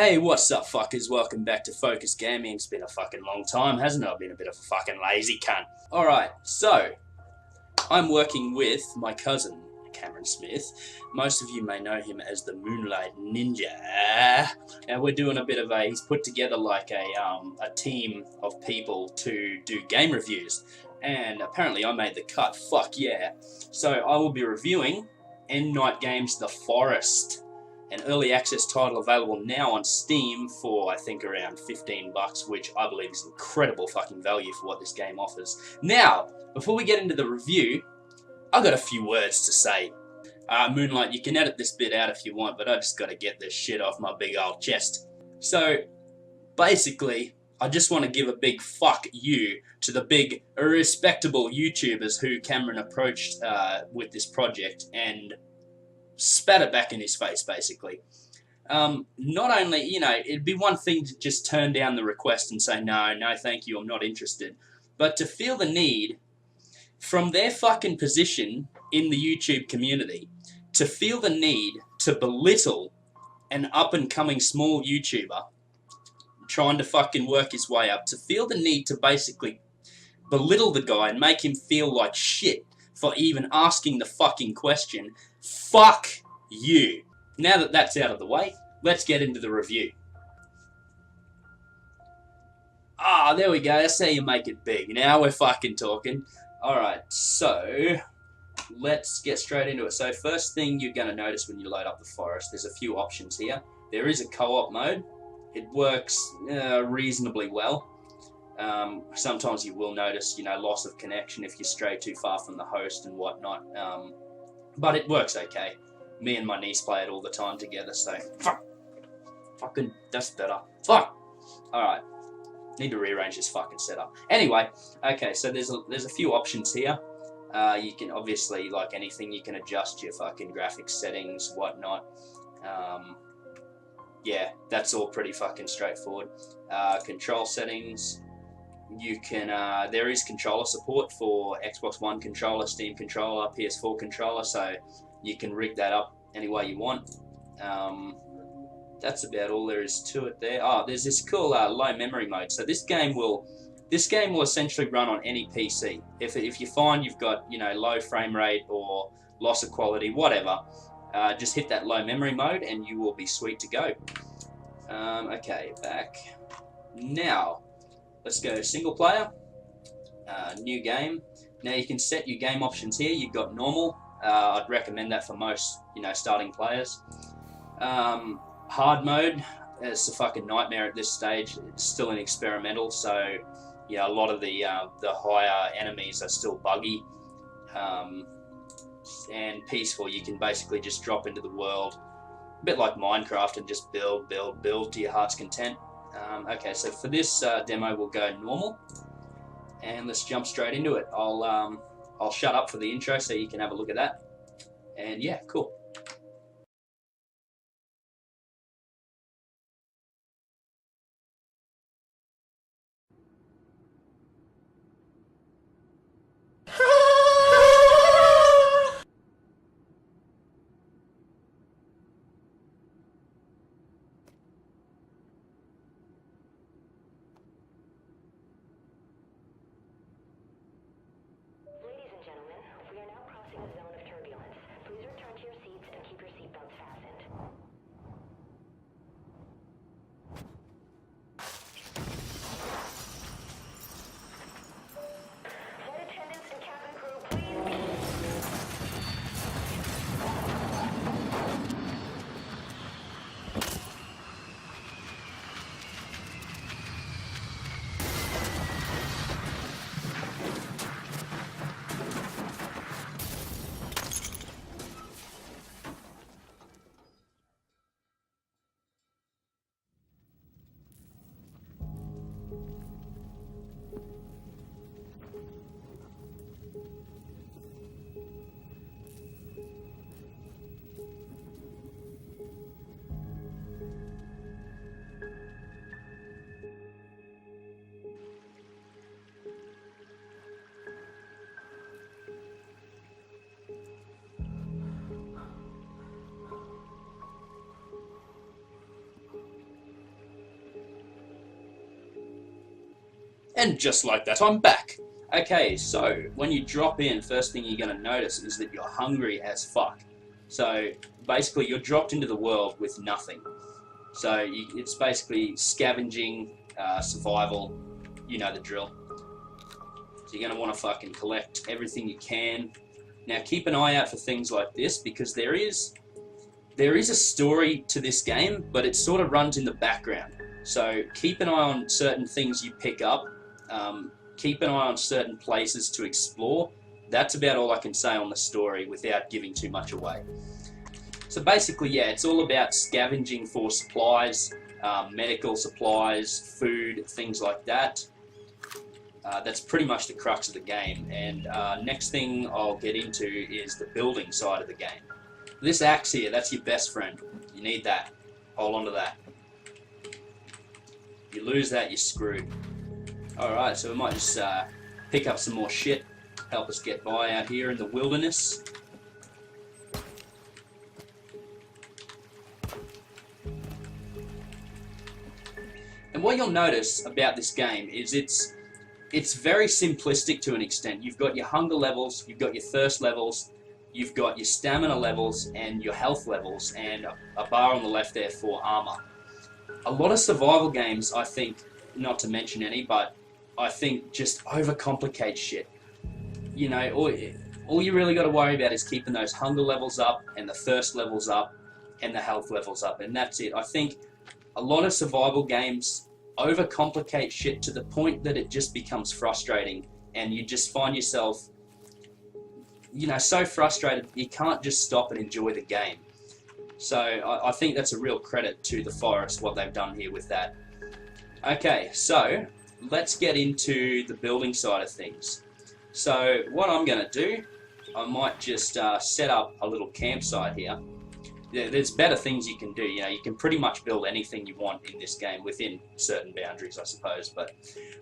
Hey, what's up, fuckers? Welcome back to Focus Gaming. It's been a fucking long time, hasn't it? I've been a bit of a fucking lazy cunt. Alright, so, I'm working with my cousin, Cameron Smith. Most of you may know him as the Moonlight Ninja. And we're doing a bit of he's put together like a team of people to do game reviews. And apparently I made the cut, fuck yeah. So I will be reviewing M00NLight Games The Forest. An early access title available now on Steam for, I think, around $15, which I believe is incredible fucking value for what this game offers. Now, before we get into the review, I've got a few words to say. M00NLight, you can edit this bit out if you want, but I just got to get this shit off my big old chest. So, basically, I just want to give a big fuck you to the big, respectable YouTubers who Cameron approached with this project and spat it back in his face, basically. Not only, it'd be one thing to just turn down the request and say, no, thank you, I'm not interested. But to feel the need, from their fucking position in the YouTube community, to feel the need to belittle an up-and-coming small YouTuber trying to fucking work his way up, to feel the need to basically belittle the guy and make him feel like shit for even asking the fucking question, fuck you. Now that that's out of the way, let's get into the review. There we go. That's how you make it big. Now we're fucking talking. Alright, so let's get straight into it. So first thing you're going to notice when you load up the forest, there's a few options here. There is a co-op mode. It works reasonably well. Sometimes you will notice, loss of connection if you stray too far from the host and whatnot. But it works okay. Me and my niece play it all the time together, so fucking that's better. Fuck. All right. Need to rearrange this fucking setup. Anyway, okay. So there's a few options here. You can obviously, like anything, you can adjust your fucking graphics settings, whatnot. Yeah, that's all pretty fucking straightforward. Control settings. You can, there is controller support for Xbox One controller, Steam controller, PS4 controller, so you can rig that up any way you want. That's about all there is to it there. There's this cool low memory mode. So this game will essentially run on any PC. If you find you've got low frame rate or loss of quality, whatever, just hit that low memory mode and you will be sweet to go. Okay, back now. Let's go single player, new game. Now you can set your game options here. You've got normal. I'd recommend that for most, starting players. Hard mode, it's a fucking nightmare at this stage. It's still an experimental, so yeah, a lot of the higher enemies are still buggy. And peaceful, you can basically just drop into the world, a bit like Minecraft, and just build to your heart's content. Okay, so for this demo, we'll go normal, and let's jump straight into it. I'll shut up for the intro so you can have a look at that. And yeah, cool. Ladies and gentlemen, we are now crossing a zone of turbulence. Please return to your seat And just like that, I'm back. Okay, so when you drop in, first thing you're going to notice is that you're hungry as fuck. So basically, you're dropped into the world with nothing. So it's basically scavenging, survival, you know the drill. So you're going to want to fucking collect everything you can. Now keep an eye out for things like this, because there is a story to this game, but it sort of runs in the background. So keep an eye on certain things you pick up. Keep an eye on certain places to explore. That's about all I can say on the story without giving too much away. So basically, yeah, it's all about scavenging for supplies, medical supplies, food, things like that. That's pretty much the crux of the game. And next thing I'll get into is the building side of the game. This axe here, that's your best friend. You need that. Hold on to that. If you lose that, you're screwed. Alright, so we might just pick up some more shit, help us get by out here in the wilderness. And what you'll notice about this game is it's very simplistic to an extent. You've got your hunger levels, you've got your thirst levels, you've got your stamina levels and your health levels, and a bar on the left there for armor. A lot of survival games, I think, not to mention any, but I think just overcomplicate shit. You know, all you really got to worry about is keeping those hunger levels up and the thirst levels up and the health levels up, and that's it. I think a lot of survival games overcomplicate shit to the point that it just becomes frustrating, and you just find yourself, you know, so frustrated you can't just stop and enjoy the game. So I think that's a real credit to the Forest, what they've done here with that. Okay, so let's get into the building side of things. So what I'm going to do, I might just set up a little campsite here. There's better things you can do. You know, you can pretty much build anything you want in this game within certain boundaries, I suppose. But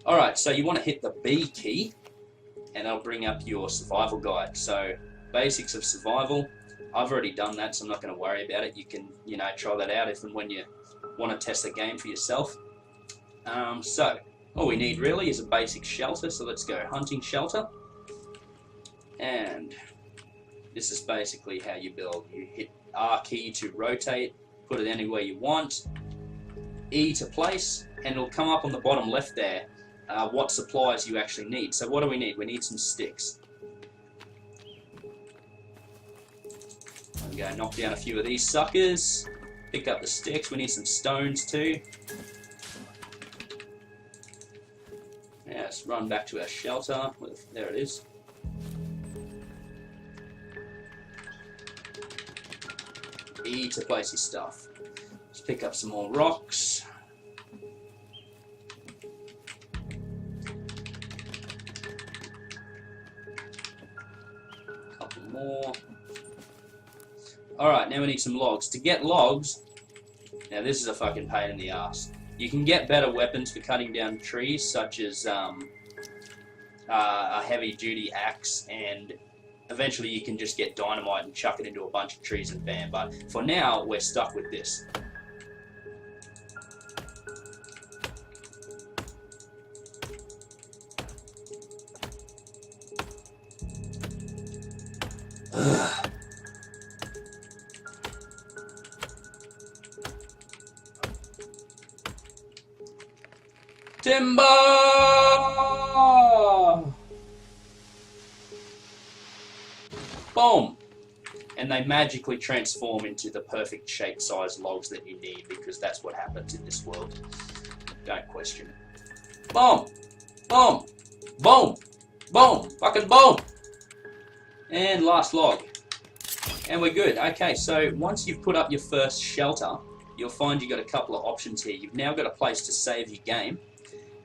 all right, so you want to hit the B key, and that'll bring up your survival guide. So basics of survival. I've already done that, so I'm not going to worry about it. You can, you know, try that out if and when you want to test the game for yourself. So all we need really is a basic shelter. So let's go hunting shelter, and this is basically how you build. You hit R key to rotate, put it anywhere you want, E to place, and it'll come up on the bottom left there what supplies you actually need. So what do we need? We need some sticks. I'm going to knock down a few of these suckers, pick up the sticks. We need some stones too. Yeah, let's run back to our shelter. There it is. E to place your stuff. Let's pick up some more rocks. Couple more. Alright, now we need some logs. To get logs, now this is a fucking pain in the ass. You can get better weapons for cutting down trees, such as a heavy-duty axe, and eventually you can just get dynamite and chuck it into a bunch of trees and bam. But for now, we're stuck with this. Timber! Boom! And they magically transform into the perfect shape size logs that you need, because that's what happens in this world. Don't question it. Boom! Boom! Boom! Boom! Fucking boom! And last log. And we're good. Okay, so once you've put up your first shelter, you'll find you've got a couple of options here. You've now got a place to save your game,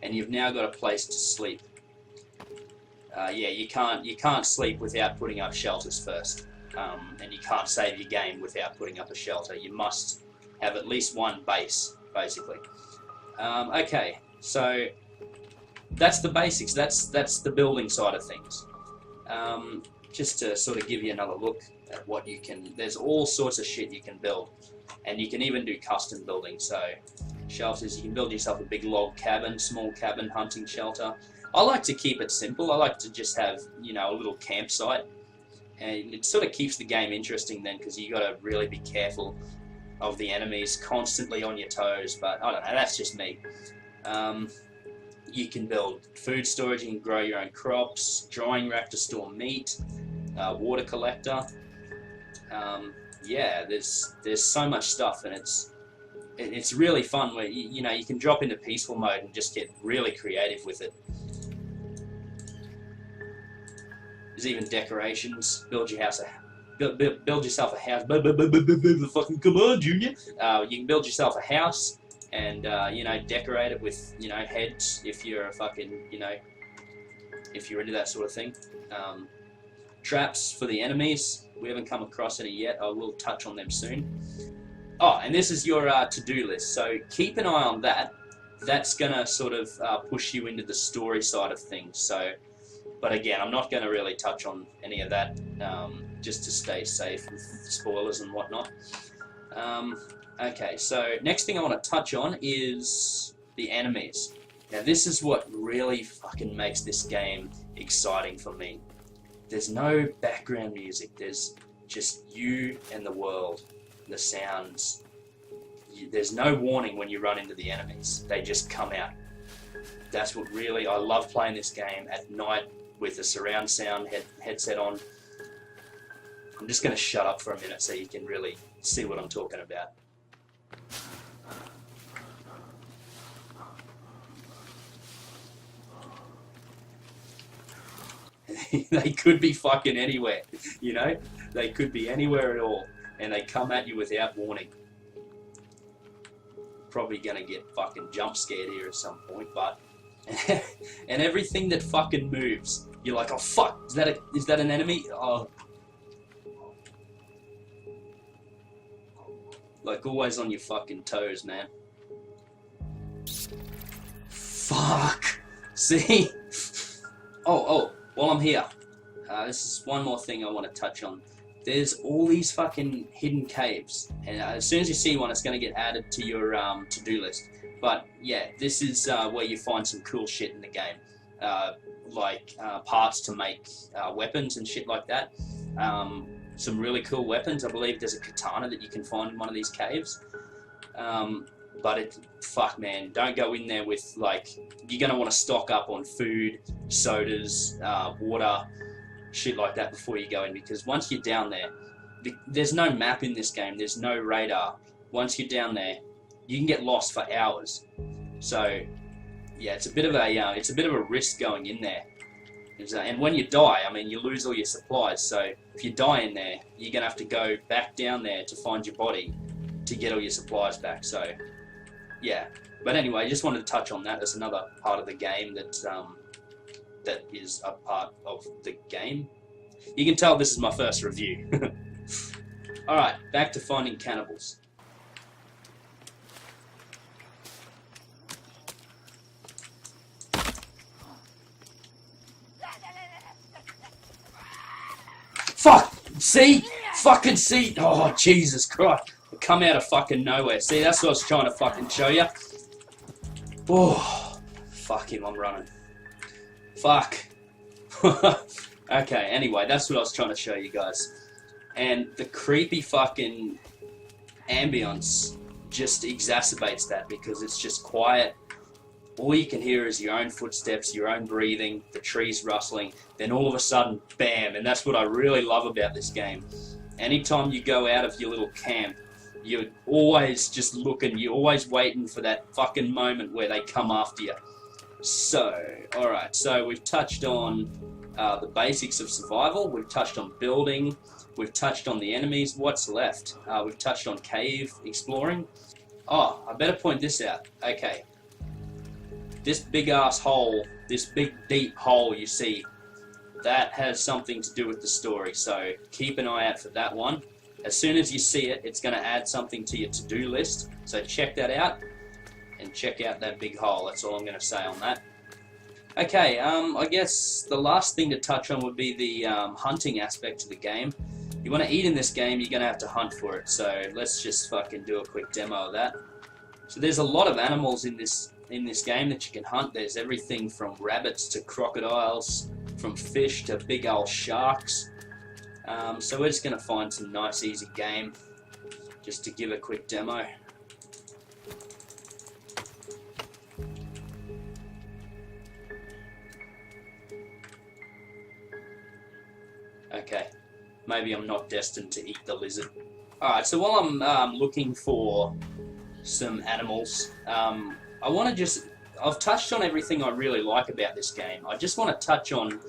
and you've now got a place to sleep. Yeah, you can't sleep without putting up shelters first, and you can't save your game without putting up a shelter. You must have at least one base, basically. Okay, so that's the basics. That's the building side of things. Just to sort of give you another look at what you can. There's all sorts of shit you can build, and you can even do custom building. So shelters, you can build yourself a big log cabin, small cabin, hunting shelter. I like to keep it simple. I like to just have, you know, a little campsite, and it sort of keeps the game interesting then, because you got to really be careful of the enemies, constantly on your toes. But I don't know, that's just me. You can build food storage, you can grow your own crops, drying rack to store meat, water collector. Yeah, there's so much stuff, and it's really fun where you know, you can drop into peaceful mode and just get really creative with it. There's even decorations. Build your house. Build yourself a house. Fucking come on, Junior. You can build yourself a house and you know, decorate it with, you know, heads if you're a fucking, you know, if you're into that sort of thing. Traps for the enemies. We haven't come across any yet. I will touch on them soon. Oh, and this is your to-do list. So keep an eye on that. That's gonna sort of push you into the story side of things. So. But again, I'm not going to really touch on any of that, just to stay safe with spoilers and whatnot. Okay, so next thing I want to touch on is the enemies. Now this is what really fucking makes this game exciting for me. There's no background music, there's just you and the world, the sounds. There's no warning when you run into the enemies, they just come out. That's what really, I love playing this game at night with a surround sound headset on. I'm just going to shut up for a minute so you can really see what I'm talking about. They could be fucking anywhere, you know? They could be anywhere at all, and they come at you without warning. Probably going to get fucking jump scared here at some point, but... and everything that fucking moves, you're like, oh fuck, is that an enemy? Oh. Like, always on your fucking toes, man. Fuck! See? Oh, while I'm here, this is one more thing I want to touch on. There's all these fucking hidden caves, and as soon as you see one, it's going to get added to your to-do list. But yeah, this is where you find some cool shit in the game, like parts to make weapons and shit like that. Some really cool weapons. I believe there's a katana that you can find in one of these caves. But fuck man, don't go in there with, like, you're going to want to stock up on food, sodas, water, shit like that before you go in, because once you're down there, there's no map in this game, there's no radar. Once you're down there, you can get lost for hours. So yeah, it's a bit of a risk going in there. And when you die, I mean, you lose all your supplies. So if you die in there, you're gonna have to go back down there to find your body to get all your supplies back. So yeah. But anyway, I just wanted to touch on that. That's another part of the game that that is a part of the game. You can tell this is my first review. Alright, back to finding cannibals. Fuck! See? Fucking see? Oh, Jesus Christ. Come out of fucking nowhere. See, that's what I was trying to fucking show you. Oh, fuck him, I'm running. Fuck. Okay, anyway, that's what I was trying to show you guys. And the creepy fucking ambience just exacerbates that, because it's just quiet. All you can hear is your own footsteps, your own breathing, the trees rustling, then all of a sudden, bam, and that's what I really love about this game. Anytime you go out of your little camp, you're always just looking, you're always waiting for that fucking moment where they come after you. So, alright, so we've touched on the basics of survival, we've touched on building, we've touched on the enemies. What's left? We've touched on cave exploring. Oh, I better point this out. Okay. This big ass hole, this big deep hole you see, that has something to do with the story, so keep an eye out for that one. As soon as you see it, it's going to add something to your to-do list, so check that out, and check out that big hole. That's all I'm going to say on that. Okay, I guess the last thing to touch on would be the hunting aspect of the game. you want to eat in this game, you're going to have to hunt for it. So let's just fucking do a quick demo of that. So there's a lot of animals in this game that you can hunt. There's everything from rabbits to crocodiles, from fish to big old sharks. So we're just going to find some nice easy game just to give a quick demo. Okay, maybe I'm not destined to eat the lizard. Alright, so while I'm looking for some animals, I want to I've touched on everything I really like about this game. I just want to touch on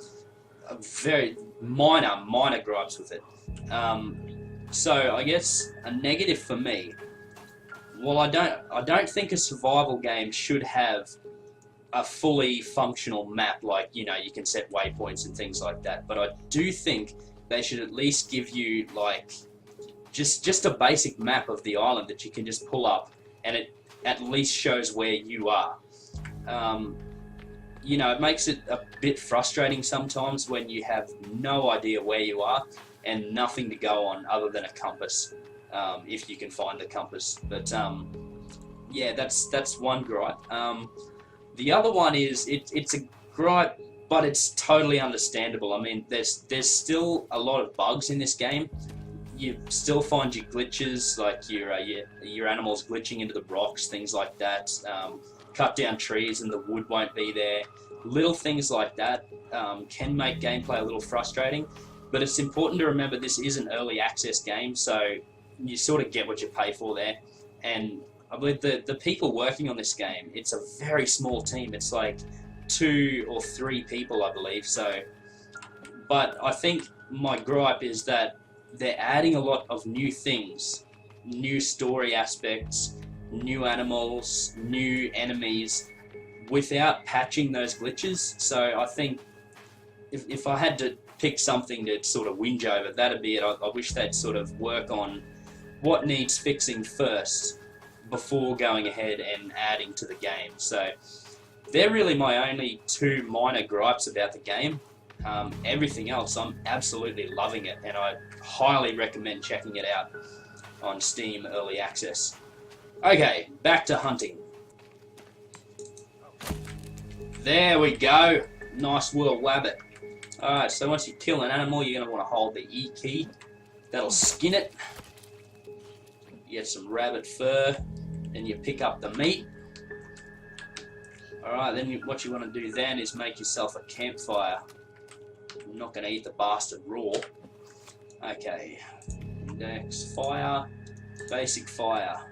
a very minor gripes with it. So I guess a negative for me, well, I don't think a survival game should have a fully functional map, like, you know, you can set waypoints and things like that, but I do think they should at least give you, like, just a basic map of the island that you can just pull up, and it at least shows where you are. You know, it makes it a bit frustrating sometimes when you have no idea where you are and nothing to go on other than a compass, if you can find the compass. But yeah, that's one gripe. The other one is it's a gripe, but it's totally understandable. I mean, there's still a lot of bugs in this game. You still find your glitches, like your animals glitching into the rocks, things like that. Cut down trees and the wood won't be there. Little things like that can make gameplay a little frustrating, but it's important to remember this is an early access game, so you sort of get what you pay for there. And I believe the people working on this game, it's a very small team. It's like 2 or 3 people, I believe. So, but I think my gripe is that they're adding a lot of new things, new story aspects, new animals, new enemies, without patching those glitches. So I think if I had to pick something to sort of whinge over, that'd be it. I wish they'd sort of work on what needs fixing first before going ahead and adding to the game. So they're really my only 2 minor gripes about the game. Everything else, I'm absolutely loving it, and I highly recommend checking it out on Steam Early Access. Okay, back to hunting. There we go. Nice little wabbit. Alright, so once you kill an animal, you're going to want to hold the E key. That'll skin it. You get some rabbit fur, then you pick up the meat. Alright, then what you want to do then is make yourself a campfire. I'm not going to eat the bastard raw. Okay, index fire, basic fire.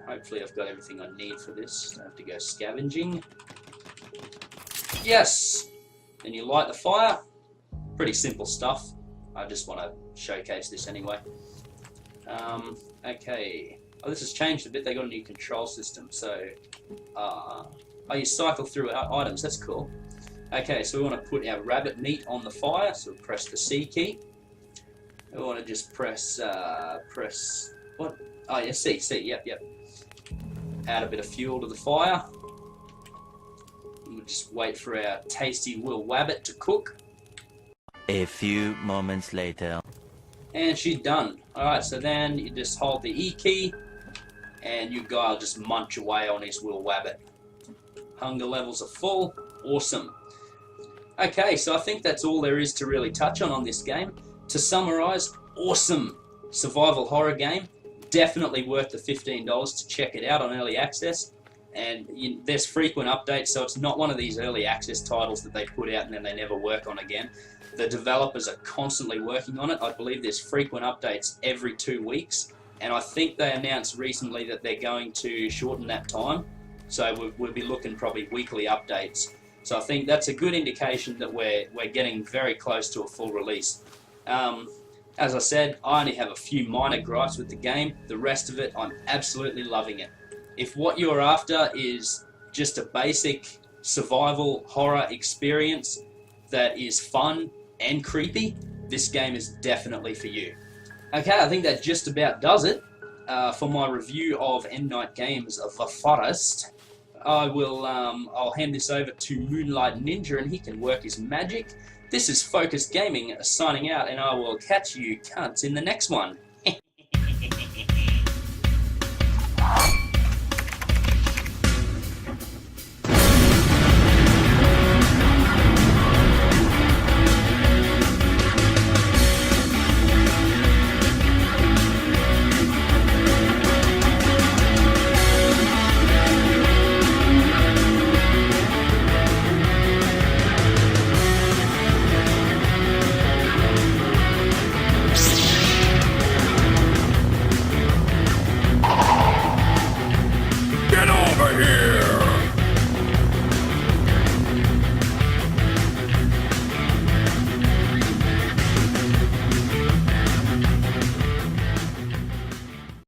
Hopefully I've got everything I need for this. Don't have to go scavenging. Yes! Then you light the fire. Pretty simple stuff. I just want to showcase this anyway. Okay. Oh, this has changed a bit. They got a new control system. So, oh, you cycle through items. That's cool. Okay, so we want to put our rabbit meat on the fire. So we press the C key. We want to just press what? Oh yeah, C. Yep. Add a bit of fuel to the fire. We'll just wait for our tasty little wabbit to cook. A few moments later. And she's done. Alright, so then you just hold the E key, and your guy will just munch away on his little wabbit. Hunger levels are full. Awesome. Okay, so I think that's all there is to really touch on this game. To summarize, awesome survival horror game. Definitely worth the $15 to check it out on Early Access. And there's frequent updates, so it's not one of these Early Access titles that they put out and then they never work on again. The developers are constantly working on it. I believe there's frequent updates every 2 weeks. And I think they announced recently that they're going to shorten that time. So we'll be looking probably weekly updates. So I think that's a good indication that we're getting very close to a full release. As I said, I only have a few minor gripes with the game. The rest of it, I'm absolutely loving it. If what you're after is just a basic survival horror experience that is fun and creepy, this game is definitely for you. Okay, I think that just about does it for my review of M. Night Games of The Forest. I'll hand this over to Moonlight Ninja and he can work his magic. This is Focus Gaming signing out, and I will catch you cunts in the next one.